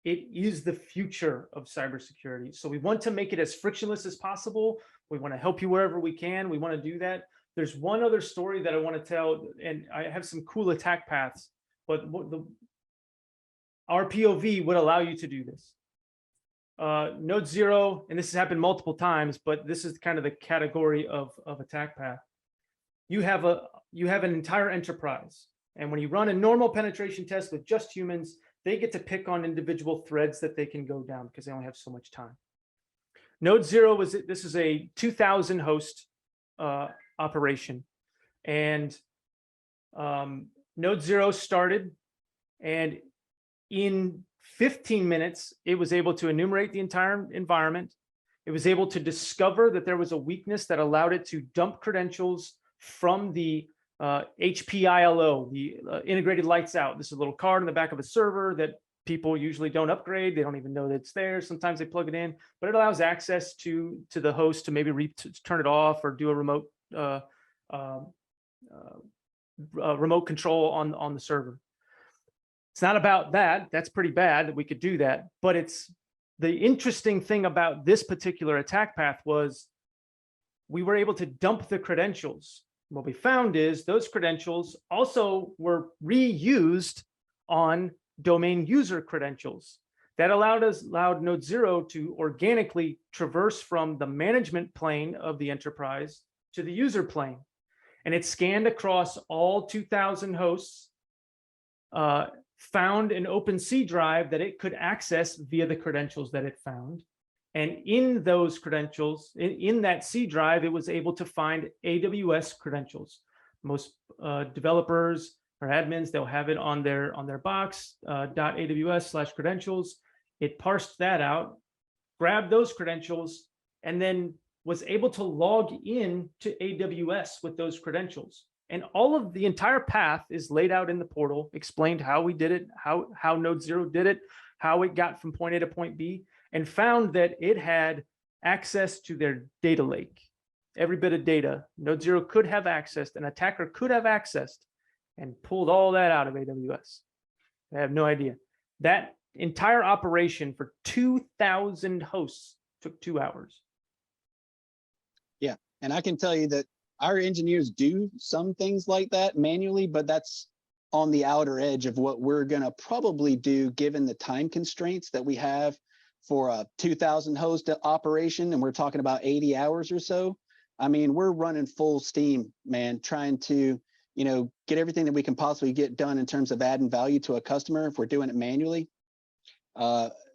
B: it is the future of cybersecurity. So we want to make it as frictionless as possible. We want to help you wherever we can. We want to do that. There's one other story that I want to tell, and I have some cool attack paths, but our POV would allow you to do this. NodeZero, and this has happened multiple times, but this is kind of the category of attack path. You have an entire enterprise, and when you run a normal penetration test with just humans, they get to pick on individual threads that they can go down because they only have so much time. NodeZero this is a 2,000 host operation, and NodeZero started, and in 15 minutes, it was able to enumerate the entire environment. It was able to discover that there was a weakness that allowed it to dump credentials from the HPILO, the integrated lights out. This is a little card in the back of a server that people usually don't upgrade. They don't even know that it's there. Sometimes they plug it in, but it allows access to the host to maybe turn it off or do a remote control on the server. It's not about that. That's pretty bad that we could do that. But it's the interesting thing about this particular attack path was we were able to dump the credentials. What we found is those credentials also were reused on domain user credentials. That allowed NodeZero to organically traverse from the management plane of the enterprise to the user plane. And it scanned across all 2,000 hosts, found an open C drive that it could access via the credentials that it found. And in those credentials, in that C drive, it was able to find AWS credentials. Most developers or admins, they'll have it on their box, .aws/credentials. It parsed that out, grabbed those credentials, and then was able to log in to AWS with those credentials. And all of the entire path is laid out in the portal, explained how we did it, how NodeZero did it, how it got from point A to point B, and found that it had access to their data lake. Every bit of data NodeZero could have accessed, an attacker could have accessed, and pulled all that out of AWS. I have no idea. That entire operation for 2,000 hosts took 2 hours.
A: Yeah, and I can tell you that our engineers do some things like that manually, but that's on the outer edge of what we're going to probably do given the time constraints that we have for a 2,000 host operation, and we're talking about 80 hours or so. I mean, we're running full steam, man, trying to, get everything that we can possibly get done in terms of adding value to a customer if we're doing it manually.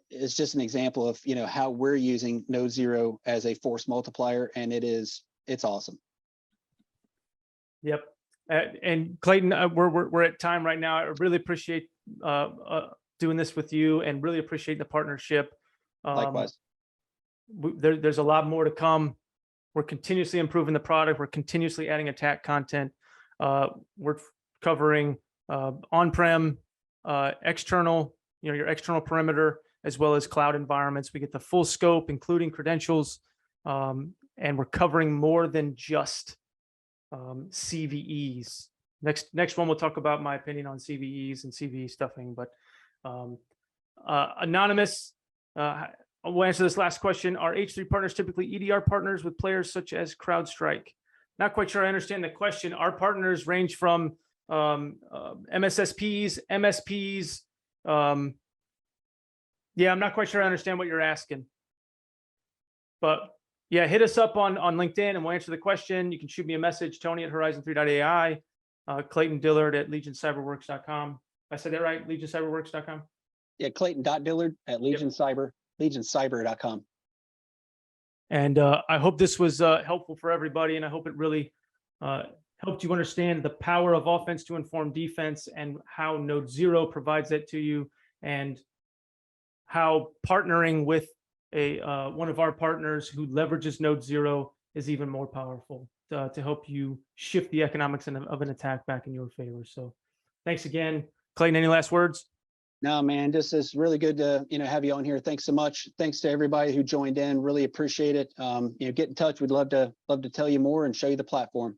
A: It's just an example of, how we're using NodeZero as a force multiplier, and it's awesome.
B: Yep. And Clayton, we're at time right now. I really appreciate doing this with you, and really appreciate the partnership.
A: Likewise.
B: There's a lot more to come. We're continuously improving the product. We're continuously adding attack content. We're covering on-prem, external, your external perimeter, as well as cloud environments. We get the full scope, including credentials, and we're covering more than just CVEs. Next one, we'll talk about my opinion on CVEs and CVE stuffing. But Anonymous, we'll answer this last question. Are H3 partners typically EDR partners with players such as CrowdStrike? Not quite sure I understand the question. Our partners range from MSSPs, MSPs. Yeah, I'm not quite sure I understand what you're asking. But yeah, hit us up on LinkedIn and we'll answer the question. You can shoot me a message, Tony at horizon3.ai, Clayton Dillard at legioncyberworks.com. I said that right, legioncyberworks.com?
A: Yeah, Clayton.Dillard at legioncyber.com.
B: And I hope this was helpful for everybody, and I hope it really helped you understand the power of offense to inform defense, and how NodeZero provides that to you, and how partnering with one of our partners who leverages NodeZero is even more powerful to help you shift the economics of an attack back in your favor. So thanks again. Clayton, any last words?
A: No, man, this is really good to have you on here. Thanks so much. Thanks to everybody who joined in. Really appreciate it. Get in touch. We'd love to tell you more and show you the platform.